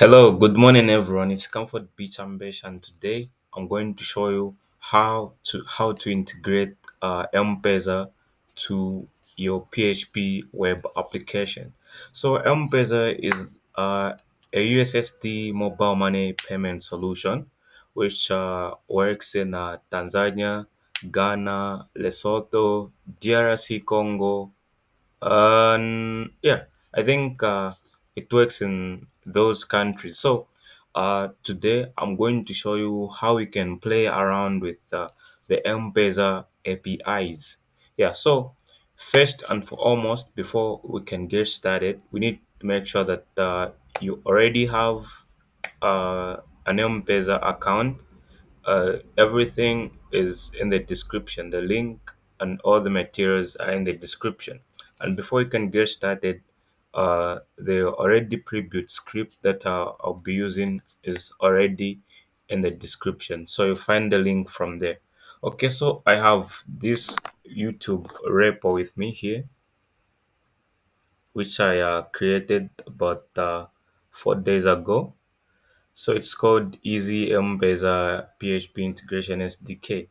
Hello, good morning everyone. It's Comfort Beach Ambesh, and today I'm going to show you how to integrate Mpessa to your PHP web application. So Mpessa is a USSD mobile money payment solution which works in Tanzania, Ghana, Lesotho, DRC Congo, yeah, I think it works in those countries. So today I'm going to show you how we can play around with the M-Pesa APIs. Yeah, so first and foremost, before we can get started, we need to make sure that you already have an M-Pesa account. Everything is in the description. The link and all the materials are in the description. And before you can get started, the already pre-built script that I'll be using is already in the description. So you find the link from there. Okay, so I have this YouTube repo with me here, which I created about 4 days ago. So it's called Easy M-Pesa PHP Integration SDK.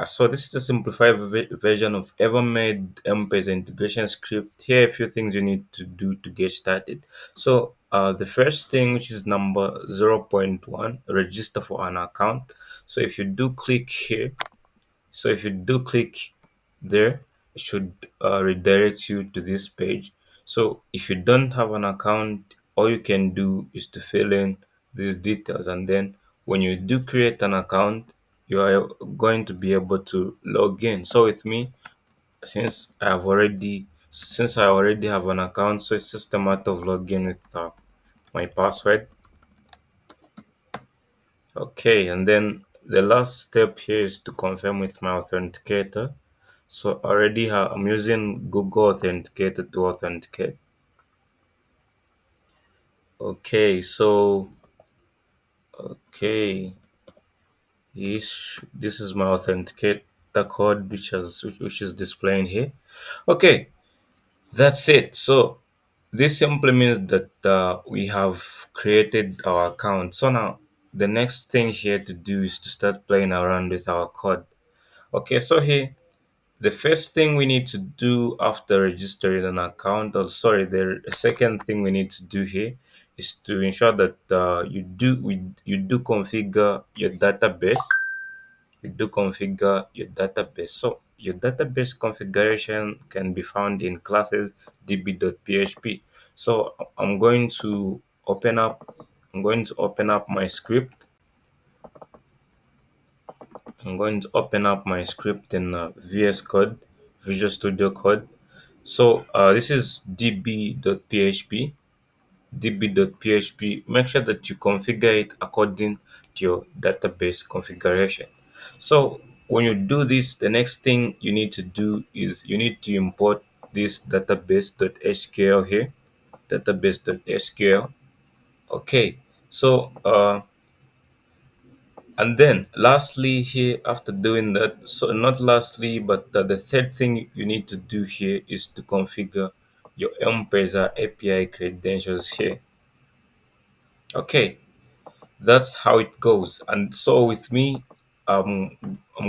So this is a simplified version of ever made M-Pesa integration script. Here are a few things you need to do to get started. So the first thing, which is number 0.1, register for an account. So if you do click here, so if you do click there, it should redirect you to this page. So if you don't have an account, all you can do is to fill in these details, and then when you do create an account, you are going to be able to log in. So with me, since I already have an account, so it's just a matter of logging with my password. Okay, and then the last step here is to confirm with my authenticator. So I'm using Google Authenticator to authenticate. Okay, so okay, this is my authenticator code, which is displaying here. Okay, that's it. So this simply means that we have created our account. So now the next thing here to do is to start playing around with our code. Okay, so here the first thing we need to do after registering an account, or sorry, the second thing we need to do here is to ensure that you do configure your database. You do configure your database. So your database configuration can be found in classes db.php. So I'm going to open up my script. I'm going to open up my script in VS Code, Visual Studio Code. So this is db.php. db.php. Make sure that you configure it according to your database configuration. So when you do this, the next thing you need to do is you need to import this database.sql here. Database.sql. Okay. So and then lastly here, after doing that, so not lastly, but the third thing you need to do here is to configure your M-Pesa API credentials here. Okay, that's how it goes. And so with me, I'm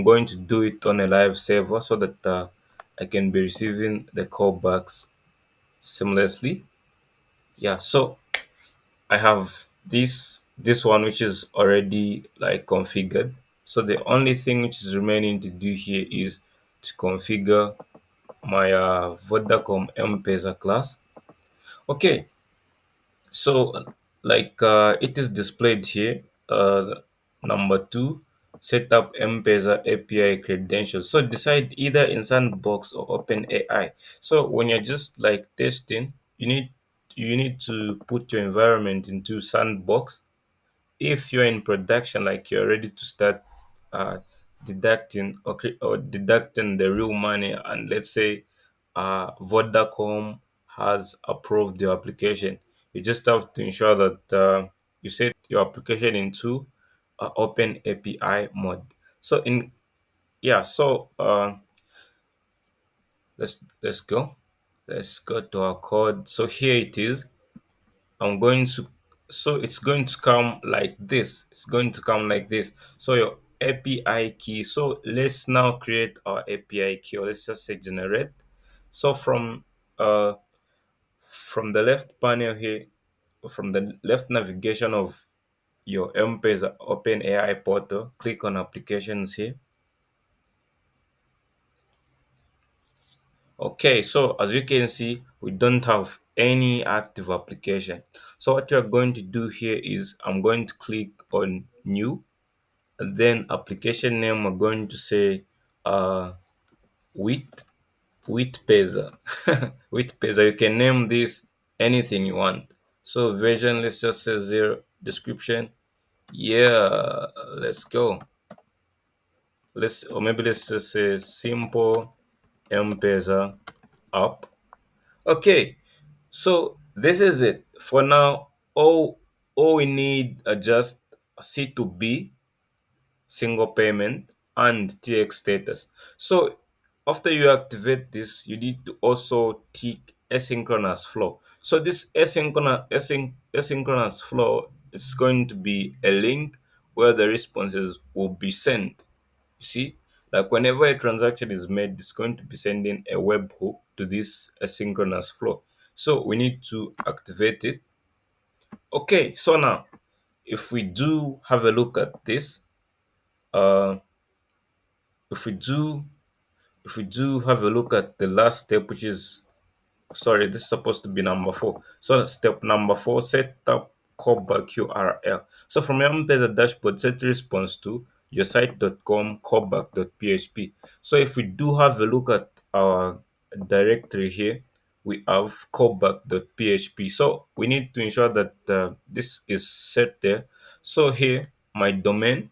going to do it on a live server so that I can be receiving the callbacks seamlessly. Yeah, so I have this one which is already like configured. So the only thing which is remaining to do here is to configure my Vodacom M-Pesa class. Okay, so it is displayed here. Number two, set up M-Pesa API credentials. So decide either in Sandbox or OpenAI. So when you're just like testing, you need to put your environment into Sandbox. If you're in production, like you're ready to start uh, deducting the real money, and let's say Vodacom has approved your application, you just have to ensure that you set your application into open API mode. So in yeah, so let's go. Let's go to our code. So here it is. I'm going to So it's going to come like this. It's going to come like this. So your API key. So let's now create our API key, or let's just say generate. So uh from the left panel here, from the left navigation of your M-Pesa Open AI portal, click on applications here. Okay, so as you can see, we don't have any active application. So what you're going to do here is I'm going to click on new, and then application name we're going to say with Pesa. With Pesa, you can name this anything you want. So version, let's just say 0. Description, yeah, let's go. Let's, or maybe let's just say simple M-Pesa app. Okay, so this is it. For now, all we need are just C2B, single payment, and TX status. So after you activate this, you need to also tick asynchronous flow. So this asynchronous flow is going to be a link where the responses will be sent. You see, like whenever a transaction is made, it's going to be sending a webhook to this asynchronous flow. So we need to activate it. Okay, so now if we do have a look at this, uh, if we do have a look at the last step, which is, sorry, this is supposed to be number 4. So step number 4, set up callback URL. So from your M-Pesa dashboard, set response to your site.com callback.php. So if we do have a look at our directory here, we have callback.php. So we need to ensure that this is set there. So here, my domain.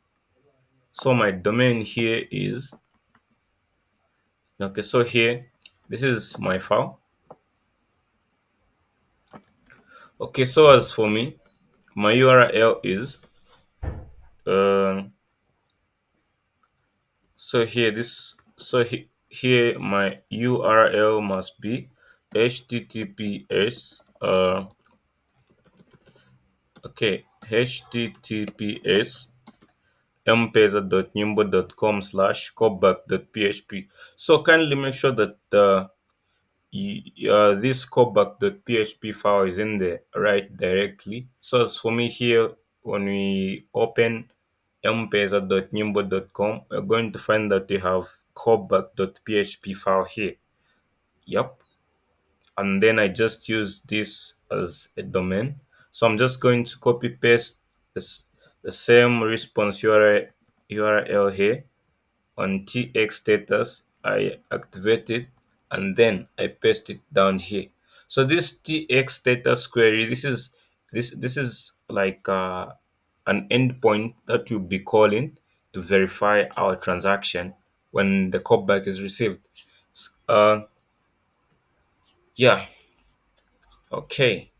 So my domain here is, okay, so here, this is my file. Okay, so as for me, my URL is uh, so here this so here my URL must be https https mpesa.nimbo.com/callback.php. So kindly make sure that this callback.php file is in the right directly. So as for me here, when we open mpesa.nimbo.com, we're going to find that we have callback.php file here. Yep. And then I just use this as a domain. So I'm just going to copy paste the same response URL here on TX status. I activate it and then I paste it down here. So this TX status query, this is like an endpoint that you'll be calling to verify our transaction when the callback is received. Uh, yeah, okay,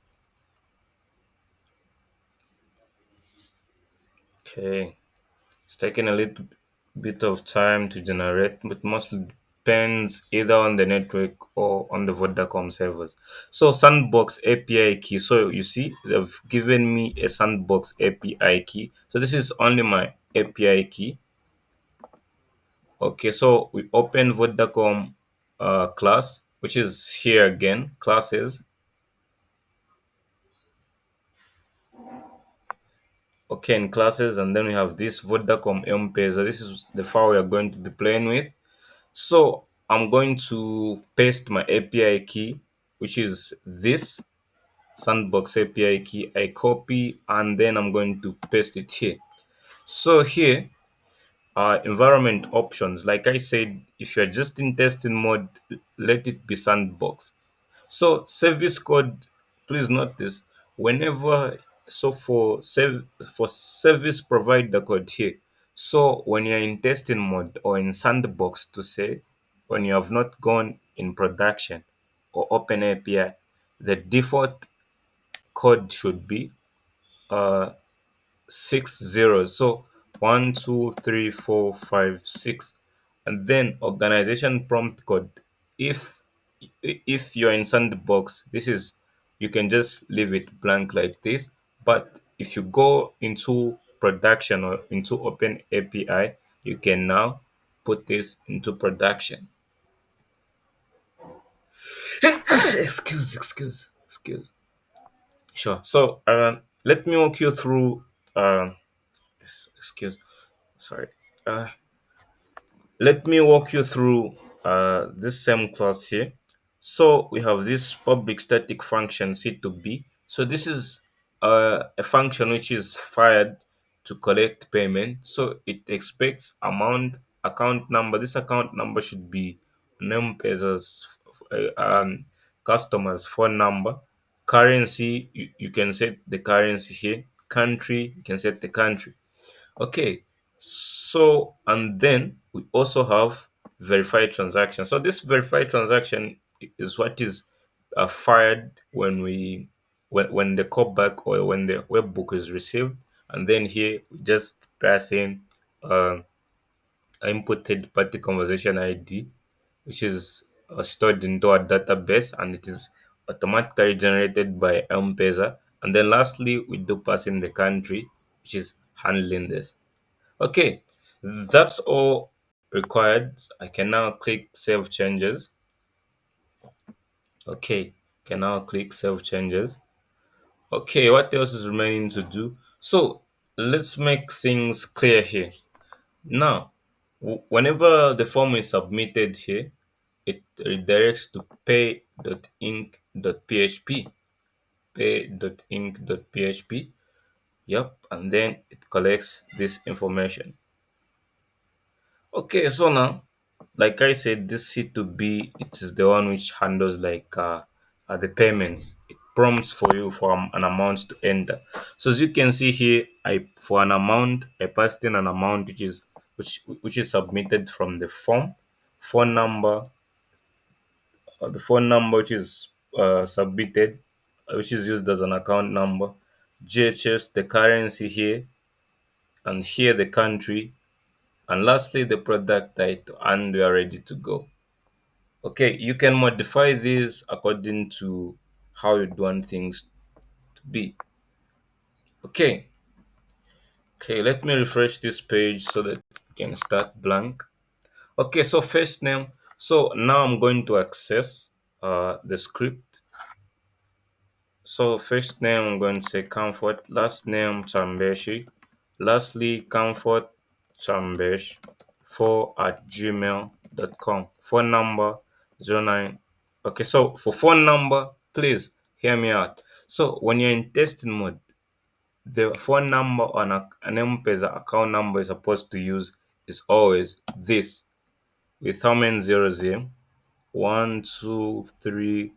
okay. It's taking a little bit of time to generate, but mostly depends either on the network or on the Vodacom servers. So Sandbox API key. So you see, they've given me a Sandbox API key. So this is only my API key. Okay, so we open Vodacom class, which is here again, classes. Okay, in classes, and then we have this Vodacom M-Pesa. This is the file we are going to be playing with. So I'm going to paste my API key, which is this Sandbox API key. I copy and then I'm going to paste it here. So here are environment options. Like I said, if you're just in testing mode, let it be Sandbox. So service code, please note this. Whenever, so for service provider code here. So when you're in testing mode or in sandbox, to say, when you have not gone in production or open API, the default code should be uh 6 zeros. So 1 2 3 4 5 6, and then organization prompt code. If if you're in sandbox, this is, you can just leave it blank like this. But if you go into production or into open API, you can now put this into production. Excuse. Sure. So let me walk you through. Excuse. Sorry. Uh, Let me walk you through this same class here. So we have this public static function C2B. So this is a function which is fired to collect payment. So it expects amount, account number. This account number should be Mpessa's customer's phone number. Currency, you can set the currency here. Country, you can set the country. Okay, so and then we also have verified transaction. So this verified transaction is what is fired when when the callback or when the webhook is received, and then here we just pass in uh, input third party conversation ID, which is stored into our database, and it is automatically generated by M-Pesa. And then lastly, we do pass in the country, which is handling this. Okay, that's all required. I can now click save changes. Okay, can now click save changes. Okay, what else is remaining to do? So let's make things clear here. Now, whenever the form is submitted here, it redirects to pay.inc.php. Pay.inc.php. Yep, and then it collects this information. Okay, so now, like I said, this C2B, it is the one which handles like the payments. It prompts for you for an amount to enter. So as you can see here, I for an amount, I passed in an amount which is submitted from the form, phone number, the phone number which is submitted, which is used as an account number, GHS, the currency here, and here the country, and lastly the product title, and we are ready to go. Okay, you can modify these according to how you want things to be. Okay, okay, let me refresh this page so that it can start blank. Okay, so first name. So now I'm going to access the script. So first name I'm going to say comfort, last name Chambeshi, lastly comfort Chambesh 4 at gmail.com. Phone number 09. Okay, so for phone number, please hear me out. So when you're in testing mode, the phone number on an M-Pesa account number is supposed to use is always this with how many zeros here? 1, 2, 3,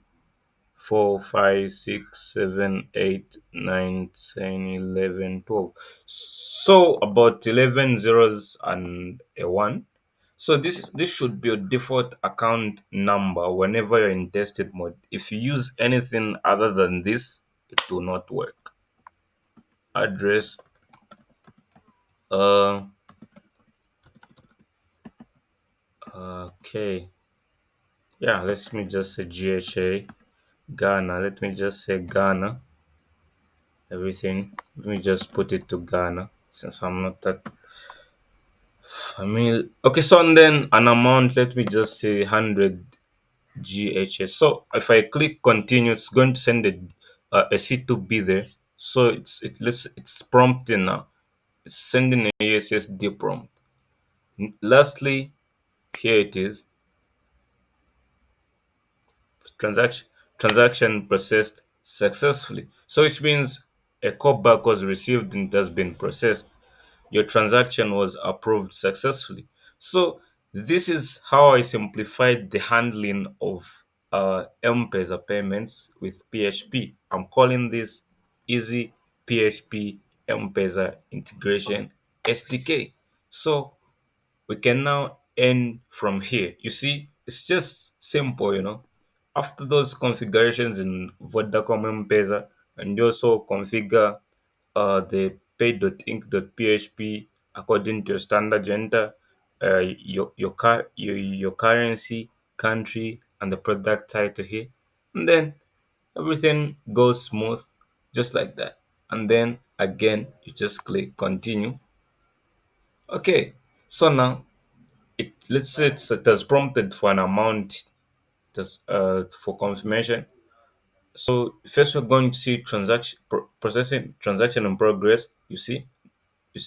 4, 5, 6, 7, 8, 9, 10, 11, 12. So about 11 zeros and a 1. So this should be your default account number whenever you're in tested mode. If you use anything other than this, it will not work. Address. Uh, okay. Yeah, let me just say GHA Ghana. Let me just say Ghana. Everything. Let me just put it to Ghana since I'm not that familiar. Okay, so and then an amount. Let me just say 100 GHS. So if I click continue, it's going to send a C2B there. So it's prompting now. It's sending a USSD prompt. Lastly, here it is. Transaction transaction processed successfully. So which means a callback was received and it has been processed. Your transaction was approved successfully. So this is how I simplified the handling of M-Pesa payments with PHP. I'm calling this Easy PHP M-Pesa Integration SDK. So we can now earn from here. You see, it's just simple. After those configurations in Vodacom M-Pesa, and you also configure the pay.inc.php according to your standard gender, your currency, country, and the product title here, and then everything goes smooth, just like that. and then again you just click continue. Okay, so now let's say it has prompted for an amount, just for confirmation. So first we're going to see processing transaction in progress. You see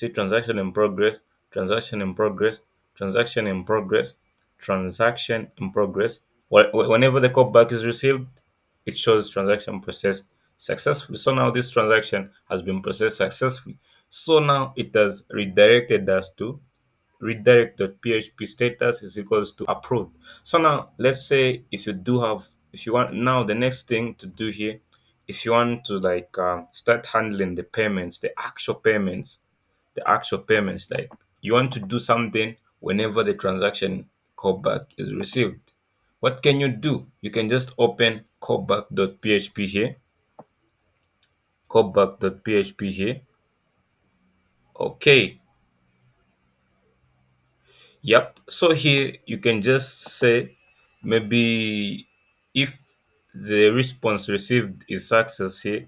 transaction in progress, transaction in progress, transaction in progress, transaction in progress. Whenever the callback is received, it shows transaction processed successfully. So now this transaction has been processed successfully. So now it has redirected us to redirect.php status is equals to approved. So now let's say if you want, now the next thing to do here, if you want to like start handling the payments, the actual payments, like you want to do something whenever the transaction callback is received, what can you do? You can just open callback.php here, callback.php here. Okay. Yep. So here you can just say maybe if the response received is success here,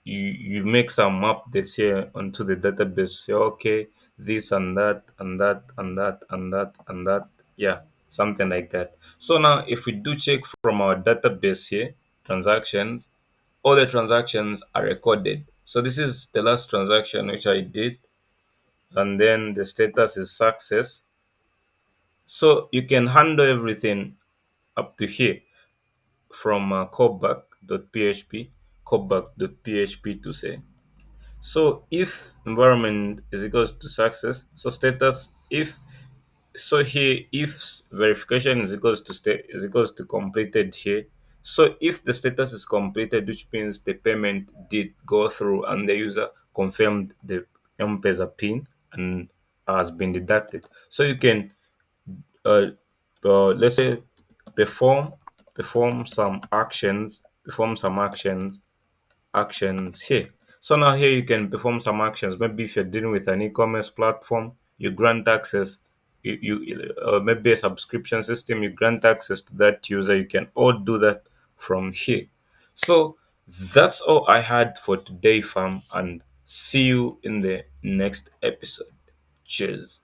you make some updates here onto the database. Say okay, this and that and that and that and that and that. Yeah, something like that. So now if we do check from our database here, transactions, all the transactions are recorded. So this is the last transaction which I did, and then the status is success. So you can handle everything up to here from callback.php to say. So if environment is equals to success, so status if, so here if verification is equals to state is equals to completed here. So if the status is completed, which means the payment did go through and the user confirmed the M-Pesa pin and has been deducted. So you can uh, let's say perform perform some actions here. So now here you can perform some actions. Maybe if you're dealing with an e-commerce platform, you grant access. Maybe a subscription system, you grant access to that user. You can all do that from here. So that's all I had for today, fam, and see you in the next episode. Cheers.